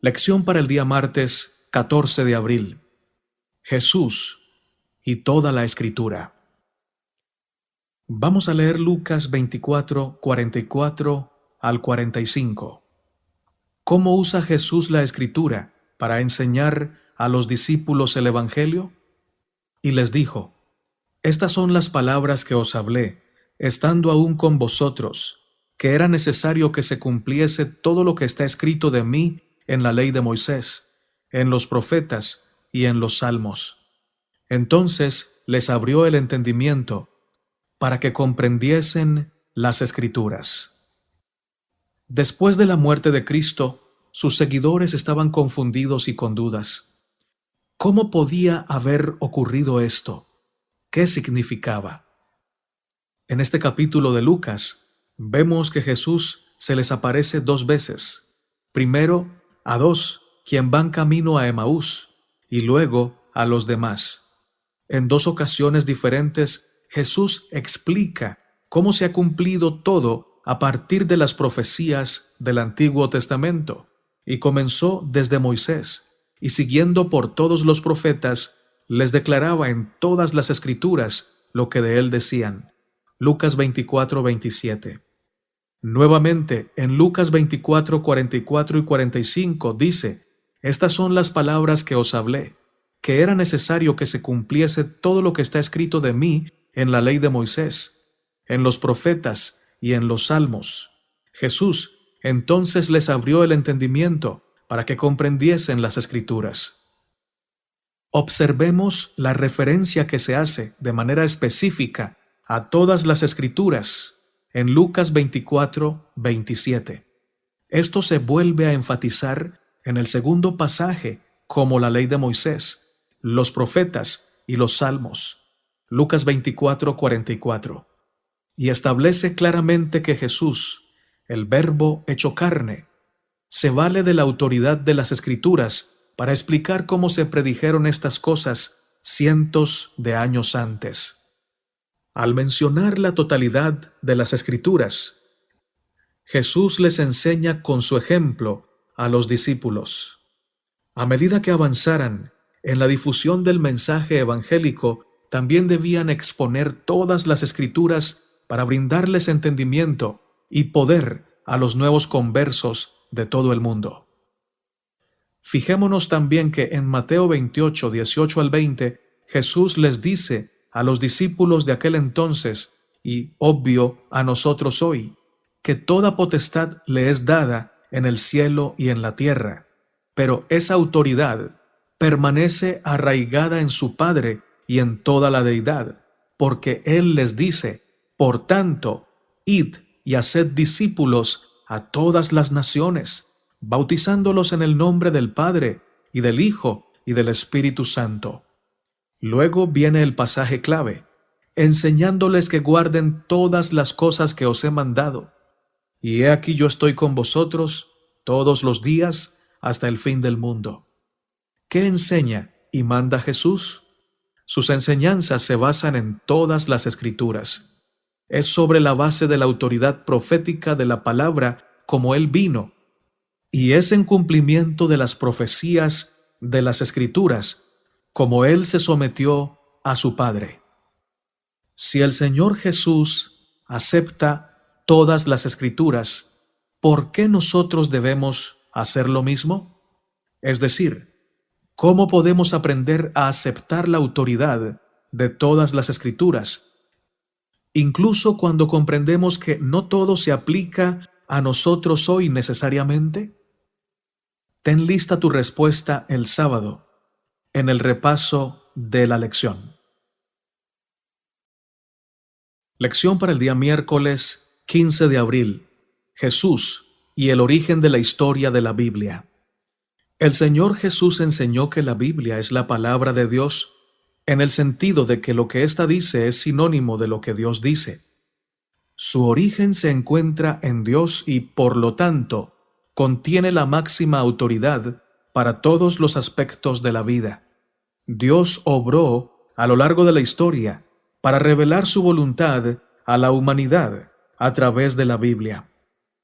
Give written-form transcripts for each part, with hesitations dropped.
Lección para el día martes 14 de abril. Jesús y toda la Escritura. Vamos a leer Lucas 24, 44 al 45. ¿Cómo usa Jesús la Escritura para enseñar a los discípulos el Evangelio? Y les dijo: Estas son las palabras que os hablé, estando aún con vosotros, que era necesario que se cumpliese todo lo que está escrito de mí en la ley de Moisés, en los profetas y en los salmos. Entonces les abrió el entendimiento para que comprendiesen las Escrituras. Después de la muerte de Cristo, sus seguidores estaban confundidos y con dudas. ¿Cómo podía haber ocurrido esto? ¿Qué significaba? En este capítulo de Lucas, vemos que Jesús se les aparece dos veces. Primero, a dos, quien van camino a Emaús, y luego a los demás. En dos ocasiones diferentes, Jesús explica cómo se ha cumplido todo a partir de las profecías del Antiguo Testamento, y comenzó desde Moisés, y siguiendo por todos los profetas, les declaraba en todas las Escrituras lo que de él decían. Lucas 24, 27. Nuevamente, en Lucas 24, 44 y 45 dice: Estas son las palabras que os hablé, que era necesario que se cumpliese todo lo que está escrito de mí en la ley de Moisés, en los profetas y en los salmos. Jesús entonces les abrió el entendimiento para que comprendiesen las Escrituras. Observemos la referencia que se hace de manera específica a todas las Escrituras en Lucas 24, 27. Esto se vuelve a enfatizar en el segundo pasaje como la ley de Moisés, los profetas y los salmos. Lucas 24, 44. Y establece claramente que Jesús, el Verbo hecho carne, se vale de la autoridad de las Escrituras para explicar cómo se predijeron estas cosas cientos de años antes. Al mencionar la totalidad de las Escrituras, Jesús les enseña con su ejemplo a los discípulos. A medida que avanzaran en la difusión del mensaje evangélico, también debían exponer todas las Escrituras para brindarles entendimiento y poder a los nuevos conversos de todo el mundo. Fijémonos también que en Mateo 28, 18 al 20, Jesús les dice a los discípulos de aquel entonces, y obvio a nosotros hoy, que toda potestad le es dada en el cielo y en la tierra, pero esa autoridad permanece arraigada en su Padre y en toda la deidad, porque Él les dice: Por tanto, id y haced discípulos a todas las naciones, bautizándolos en el nombre del Padre, y del Hijo, y del Espíritu Santo. Luego viene el pasaje clave: enseñándoles que guarden todas las cosas que os he mandado. Y he aquí yo estoy con vosotros todos los días hasta el fin del mundo. ¿Qué enseña y manda Jesús? Sus enseñanzas se basan en todas las Escrituras. Es sobre la base de la autoridad profética de la palabra como Él vino, y es en cumplimiento de las profecías de las Escrituras como Él se sometió a su Padre. Si el Señor Jesús acepta todas las Escrituras, ¿por qué nosotros debemos hacer lo mismo? Es decir, ¿cómo podemos aprender a aceptar la autoridad de todas las Escrituras, incluso cuando comprendemos que no todo se aplica a nosotros hoy necesariamente? Ten lista tu respuesta el sábado, en el repaso de la lección. Lección para el día miércoles 15 de abril. Jesús y el origen de la historia de la Biblia. El Señor Jesús enseñó que la Biblia es la palabra de Dios, en el sentido de que lo que ésta dice es sinónimo de lo que Dios dice. Su origen se encuentra en Dios y, por lo tanto, contiene la máxima autoridad para todos los aspectos de la vida. Dios obró a lo largo de la historia para revelar su voluntad a la humanidad a través de la Biblia.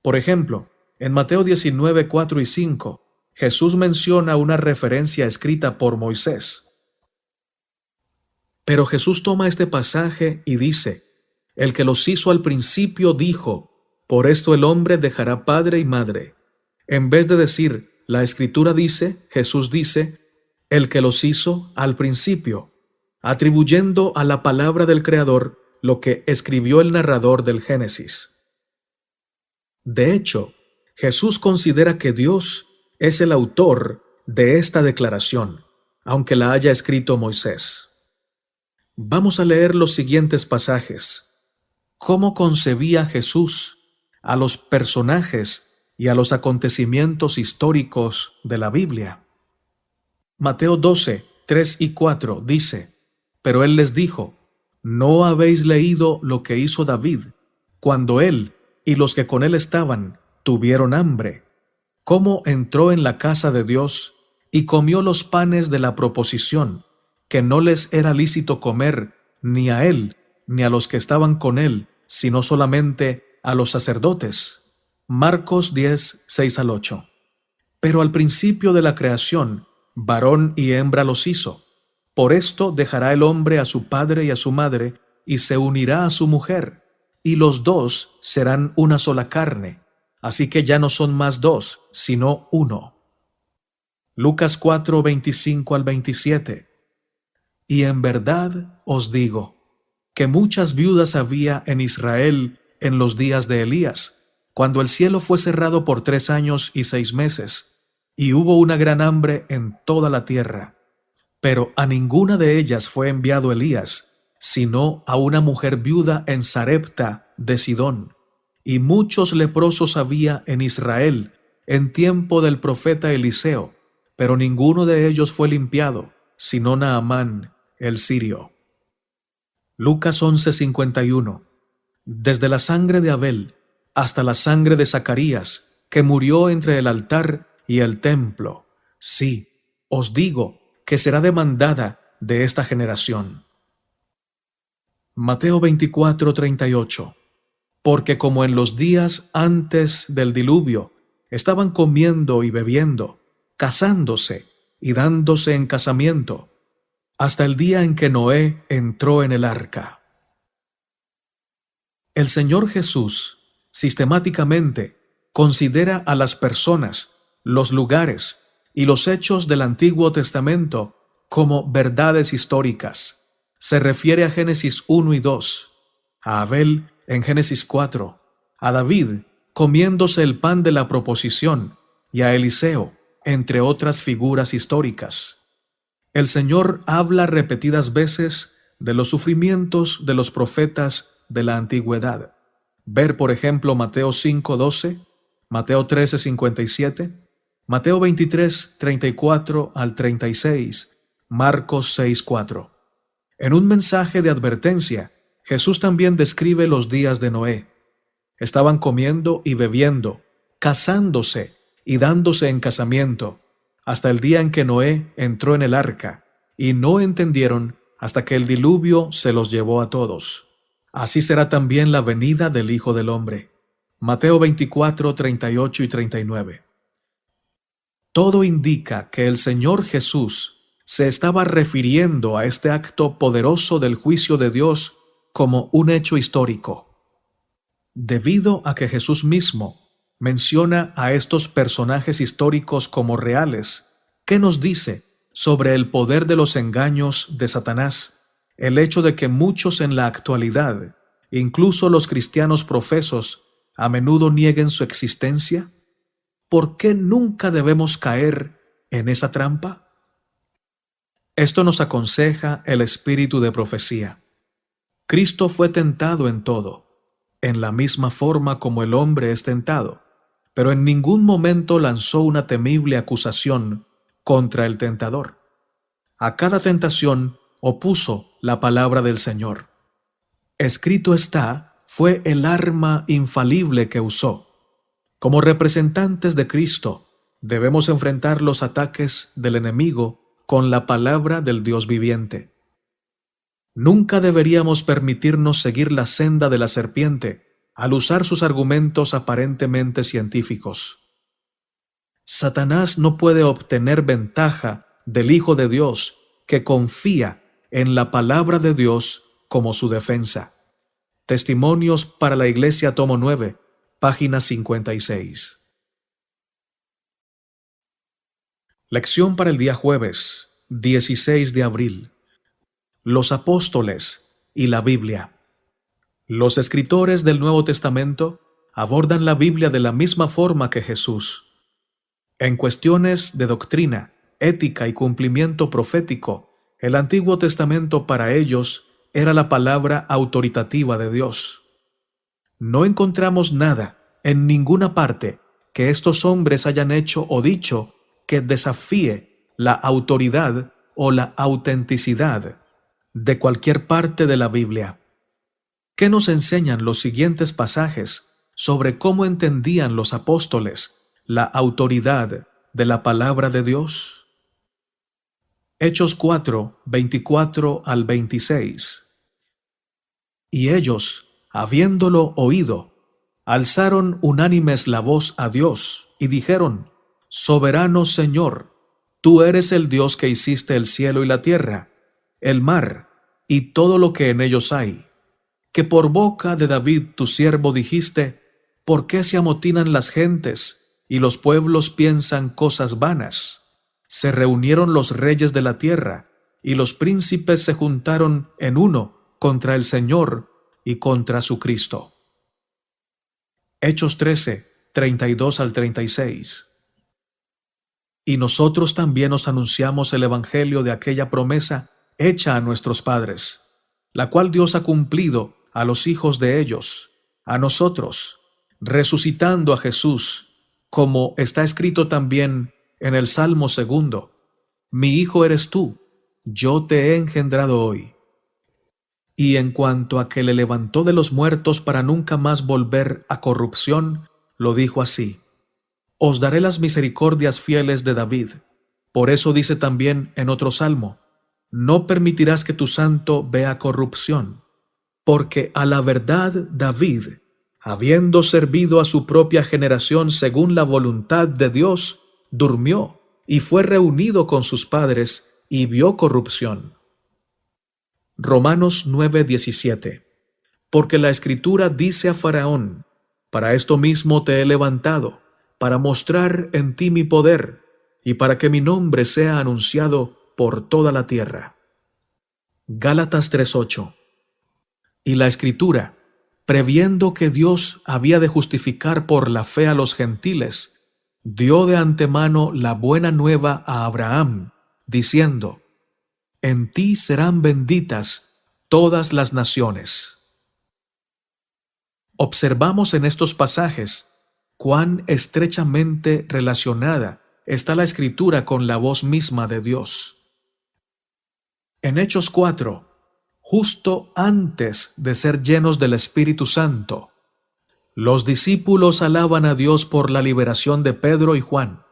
Por ejemplo, en Mateo 19, 4 y 5, Jesús menciona una referencia escrita por Moisés. Pero Jesús toma este pasaje y dice: el que los hizo al principio dijo, por esto el hombre dejará padre y madre. En vez de decir, la Escritura dice, Jesús dice, el que los hizo al principio, atribuyendo a la palabra del Creador lo que escribió el narrador del Génesis. De hecho, Jesús considera que Dios es el autor de esta declaración, aunque la haya escrito Moisés. Vamos a leer los siguientes pasajes. ¿Cómo concebía Jesús a los personajes y a los acontecimientos históricos de la Biblia? Mateo 12, 3 y 4 dice: pero él les dijo, ¿no habéis leído lo que hizo David, cuando él y los que con él estaban tuvieron hambre? ¿Cómo entró en la casa de Dios y comió los panes de la proposición, que no les era lícito comer ni a él ni a los que estaban con él, sino solamente a los sacerdotes? Marcos 10, 6 al 8. Pero al principio de la creación, varón y hembra los hizo. Por esto dejará el hombre a su padre y a su madre, y se unirá a su mujer, y los dos serán una sola carne. Así que ya no son más dos, sino uno. Lucas 4, 25 al 27. Y en verdad os digo, que muchas viudas había en Israel en los días de Elías, cuando el cielo fue cerrado por 3 años y 6 meses, y hubo una gran hambre en toda la tierra. Pero a ninguna de ellas fue enviado Elías, sino a una mujer viuda en Sarepta de Sidón. Y muchos leprosos había en Israel en tiempo del profeta Eliseo, pero ninguno de ellos fue limpiado, sino Naamán el sirio. Lucas 11:51. Desde la sangre de Abel hasta la sangre de Zacarías, que murió entre el altar y el templo. Sí, os digo que será demandada de esta generación. Mateo 24:38. Porque como en los días antes del diluvio estaban comiendo y bebiendo, casándose y dándose en casamiento, hasta el día en que Noé entró en el arca. El Señor Jesús sistemáticamente considera a las personas, los lugares y los hechos del Antiguo Testamento como verdades históricas. Se refiere a Génesis 1 y 2, a Abel en Génesis 4, a David comiéndose el pan de la proposición y a Eliseo, entre otras figuras históricas. El Señor habla repetidas veces de los sufrimientos de los profetas de la antigüedad. Ver, por ejemplo, Mateo 5:12, Mateo 13:57, Mateo 23:34 al 36, Marcos 6:4. En un mensaje de advertencia, Jesús también describe los días de Noé. Estaban comiendo y bebiendo, casándose y dándose en casamiento, hasta el día en que Noé entró en el arca, y no entendieron hasta que el diluvio se los llevó a todos. Así será también la venida del Hijo del Hombre. Mateo 24, 38 y 39. Todo indica que el Señor Jesús se estaba refiriendo a este acto poderoso del juicio de Dios como un hecho histórico. Debido a que Jesús mismo menciona a estos personajes históricos como reales, ¿qué nos dice sobre el poder de los engaños de Satanás? El hecho de que muchos en la actualidad, incluso los cristianos profesos, a menudo nieguen su existencia. ¿Por qué nunca debemos caer en esa trampa? Esto nos aconseja el espíritu de profecía. Cristo fue tentado en todo, en la misma forma como el hombre es tentado, pero en ningún momento lanzó una temible acusación contra el tentador. A cada tentación opuso la palabra del Señor. Escrito está, fue el arma infalible que usó. Como representantes de Cristo, debemos enfrentar los ataques del enemigo con la palabra del Dios viviente. Nunca deberíamos permitirnos seguir la senda de la serpiente al usar sus argumentos aparentemente científicos. Satanás no puede obtener ventaja del Hijo de Dios que confía en la palabra de Dios como su defensa. Testimonios para la Iglesia, tomo 9, página 56. Lección para el día jueves, 16 de abril. Los apóstoles y la Biblia. Los escritores del Nuevo Testamento abordan la Biblia de la misma forma que Jesús. En cuestiones de doctrina, ética y cumplimiento profético, el Antiguo Testamento para ellos era la palabra autoritativa de Dios. No encontramos nada en ninguna parte que estos hombres hayan hecho o dicho que desafíe la autoridad o la autenticidad de cualquier parte de la Biblia. ¿Qué nos enseñan los siguientes pasajes sobre cómo entendían los apóstoles la autoridad de la palabra de Dios? Hechos 4, 24 al 26. Y ellos, habiéndolo oído, alzaron unánimes la voz a Dios y dijeron: Soberano Señor, tú eres el Dios que hiciste el cielo y la tierra, el mar y todo lo que en ellos hay, que por boca de David tu siervo dijiste: ¿Por qué se amotinan las gentes y los pueblos piensan cosas vanas? Se reunieron los reyes de la tierra, y los príncipes se juntaron en uno contra el Señor y contra su Cristo. Hechos 13, 32 al 36. Y nosotros también os anunciamos el evangelio de aquella promesa hecha a nuestros padres, la cual Dios ha cumplido a los hijos de ellos, a nosotros, resucitando a Jesús, como está escrito también en el Salmo 2: Mi hijo eres tú, yo te he engendrado hoy. Y en cuanto a que le levantó de los muertos para nunca más volver a corrupción, lo dijo así: Os daré las misericordias fieles de David. Por eso dice también en otro salmo: No permitirás que tu santo vea corrupción. Porque a la verdad David, habiendo servido a su propia generación según la voluntad de Dios, durmió y fue reunido con sus padres y vio corrupción. Romanos 9:17. Porque la Escritura dice a Faraón: Para esto mismo te he levantado, para mostrar en ti mi poder, y para que mi nombre sea anunciado por toda la tierra. Gálatas 3:8. Y la Escritura, previendo que Dios había de justificar por la fe a los gentiles, dio de antemano la buena nueva a Abraham, diciendo: En ti serán benditas todas las naciones. Observamos en estos pasajes cuán estrechamente relacionada está la Escritura con la voz misma de Dios. En Hechos 4, justo antes de ser llenos del Espíritu Santo, los discípulos alaban a Dios por la liberación de Pedro y Juan.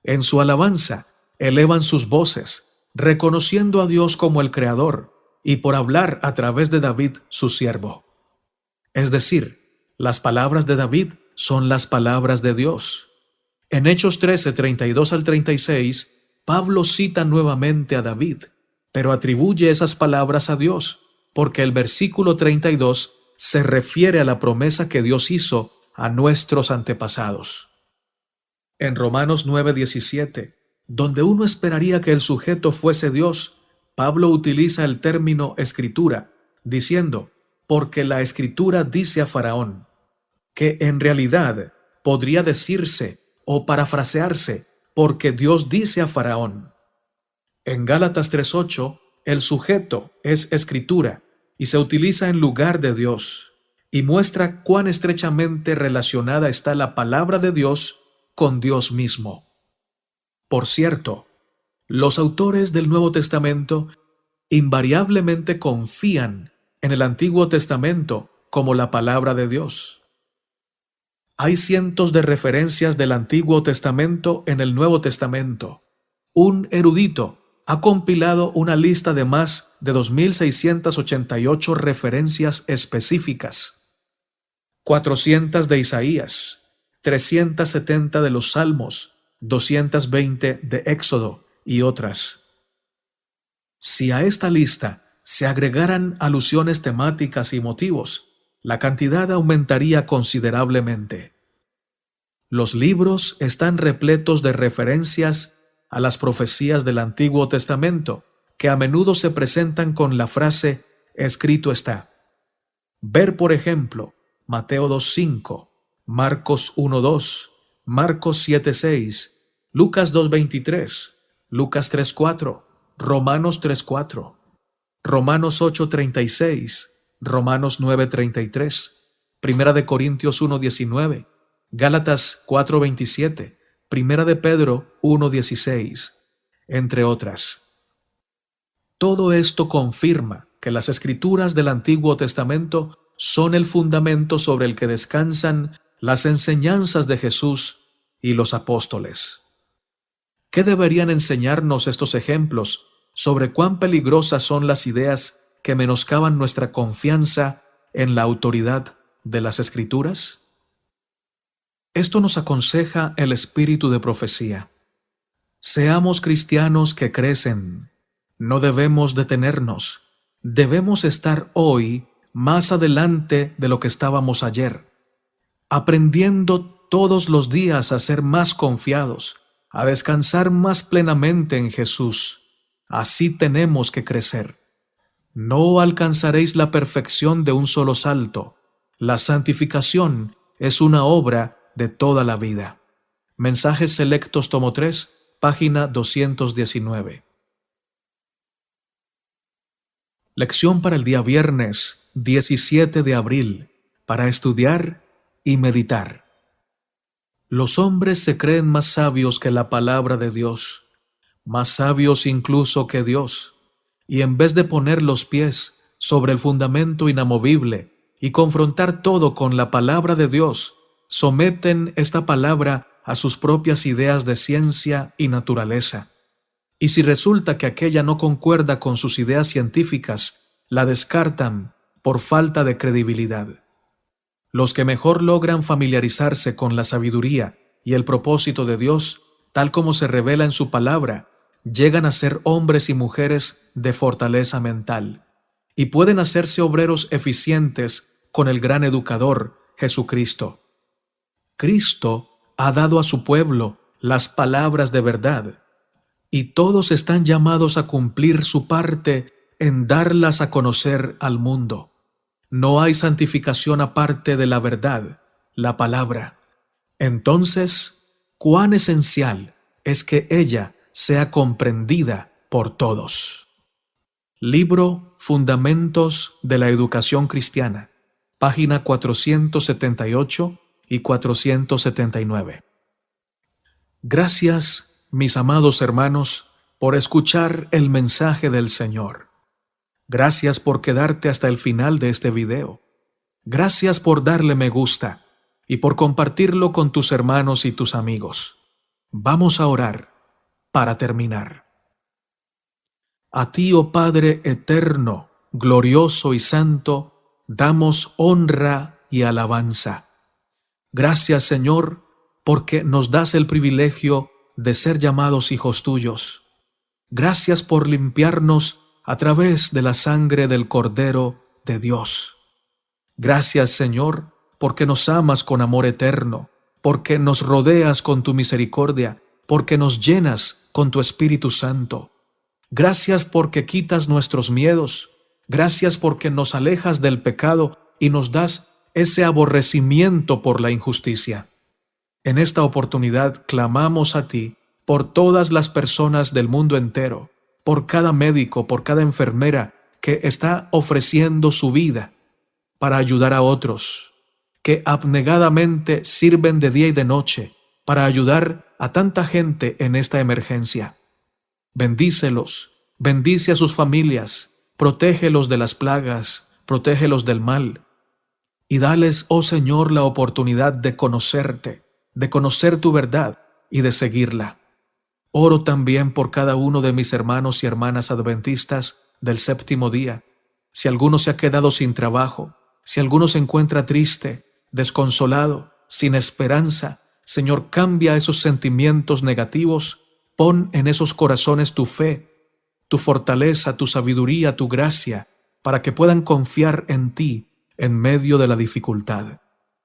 En su alabanza elevan sus voces, reconociendo a Dios como el Creador y por hablar a través de David, su siervo. Es decir, las palabras de David son las palabras de Dios. En Hechos 13, 32 al 36, Pablo cita nuevamente a David, pero atribuye esas palabras a Dios, porque el versículo 32 se refiere a la promesa que Dios hizo a nuestros antepasados. En Romanos 9:17, donde uno esperaría que el sujeto fuese Dios, Pablo utiliza el término escritura, diciendo: porque la Escritura dice a Faraón, que en realidad podría decirse o parafrasearse: porque Dios dice a Faraón. En Gálatas 3:8, el sujeto es escritura y se utiliza en lugar de Dios, y muestra cuán estrechamente relacionada está la palabra de Dios con Dios mismo. Por cierto, los autores del Nuevo Testamento invariablemente confían en el Antiguo Testamento como la palabra de Dios. Hay cientos de referencias del Antiguo Testamento en el Nuevo Testamento. Un erudito ha compilado una lista de más de 2.688 referencias específicas, 400 de Isaías, 370 de los Salmos, 220 de Éxodo y otras. Si a esta lista se agregaran alusiones temáticas y motivos, la cantidad aumentaría considerablemente. Los libros están repletos de referencias a las profecías del Antiguo Testamento, que a menudo se presentan con la frase «escrito está». Ver, por ejemplo, Mateo 2:5, Marcos 1:2, Marcos 7:6, Lucas 2:23, Lucas 3:4, Romanos 3:4, Romanos 8:36, Romanos 9:33, Primera de Corintios 1:19, Gálatas 4:27, Primera de Pedro 1:16, entre otras. Todo esto confirma que las escrituras del Antiguo Testamento son el fundamento sobre el que descansan las enseñanzas de Jesús y los apóstoles. ¿Qué deberían enseñarnos estos ejemplos sobre cuán peligrosas son las ideas que menoscaban nuestra confianza en la autoridad de las Escrituras? Esto nos aconseja el espíritu de profecía. Seamos cristianos que crecen. No debemos detenernos. Debemos estar hoy más adelante de lo que estábamos ayer, aprendiendo todos los días a ser más confiados, a descansar más plenamente en Jesús. Así tenemos que crecer. No alcanzaréis la perfección de un solo salto. La santificación es una obra de toda la vida. Mensajes Selectos, tomo 3, página 219. Lección para el día viernes 17 de abril, para estudiar y meditar. Los hombres se creen más sabios que la palabra de Dios, más sabios incluso que Dios, y en vez de poner los pies sobre el fundamento inamovible y confrontar todo con la palabra de Dios, someten esta palabra a sus propias ideas de ciencia y naturaleza. Y si resulta que aquella no concuerda con sus ideas científicas, la descartan por falta de credibilidad. Los que mejor logran familiarizarse con la sabiduría y el propósito de Dios, tal como se revela en su palabra, llegan a ser hombres y mujeres de fortaleza mental, y pueden hacerse obreros eficientes con el gran educador, Jesucristo. Cristo ha dado a su pueblo las palabras de verdad, y todos están llamados a cumplir su parte en darlas a conocer al mundo. No hay santificación aparte de la verdad, la palabra. Entonces, cuán esencial es que ella sea comprendida por todos. Libro Fundamentos de la Educación Cristiana, página 478 y 479. Gracias, mis amados hermanos, por escuchar el mensaje del Señor. Gracias por quedarte hasta el final de este video. Gracias por darle me gusta y por compartirlo con tus hermanos y tus amigos. Vamos a orar para terminar. A ti, oh Padre eterno, glorioso y santo, damos honra y alabanza. Gracias, Señor, porque nos das el privilegio de ser llamados hijos tuyos. Gracias por limpiarnos a través de la sangre del Cordero de Dios. Gracias, Señor, porque nos amas con amor eterno, porque nos rodeas con tu misericordia, porque nos llenas con tu Espíritu Santo. Gracias porque quitas nuestros miedos. Gracias porque nos alejas del pecado y nos das ese aborrecimiento por la injusticia. En esta oportunidad clamamos a ti por todas las personas del mundo entero, por cada médico, por cada enfermera que está ofreciendo su vida para ayudar a otros, que abnegadamente sirven de día y de noche para ayudar a tanta gente en esta emergencia. Bendícelos, bendice a sus familias, protégelos de las plagas, protégelos del mal, y dales, oh Señor, la oportunidad de conocerte, de conocer tu verdad y de seguirla. Oro también por cada uno de mis hermanos y hermanas adventistas del séptimo día. Si alguno se ha quedado sin trabajo, si alguno se encuentra triste, desconsolado, sin esperanza, Señor, cambia esos sentimientos negativos, pon en esos corazones tu fe, tu fortaleza, tu sabiduría, tu gracia, para que puedan confiar en ti en medio de la dificultad.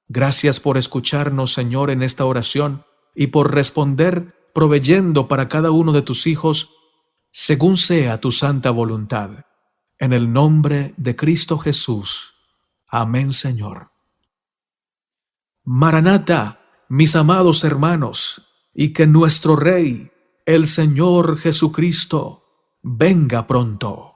Gracias por escucharnos, Señor, en esta oración y por responder proveyendo para cada uno de tus hijos según sea tu santa voluntad. En el nombre de Cristo Jesús. Amén, Señor. Maranata, mis amados hermanos, y que nuestro Rey, el Señor Jesucristo, venga pronto.